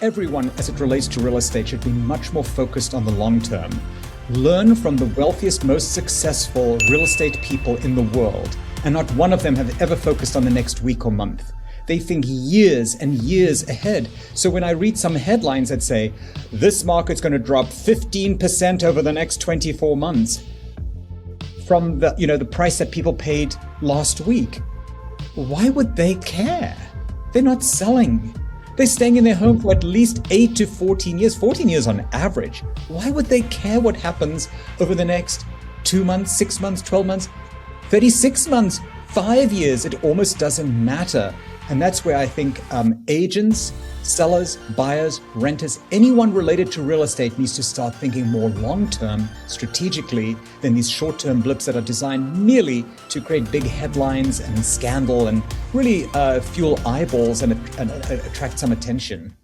Everyone, as it relates to real estate, should be much more focused on the long term. Learn from the wealthiest, most successful real estate people in the world, and not one of them have ever focused on the next week or month. They think years and years ahead. So when I read some headlines that say, this market's going to drop 15% over the next 24 months from the price that people paid last week, why would they care? They're not selling. They're staying in their home for at least 8 to 14 years, 14 years on average. Why would they care what happens over the next 2 months, 6 months, 12 months, 36 months, 5 years? It almost doesn't matter. And that's where I think agents, sellers, buyers, renters, anyone related to real estate needs to start thinking more long-term, strategically, than these short-term blips that are designed merely to create big headlines and scandal and really fuel eyeballs and attract some attention.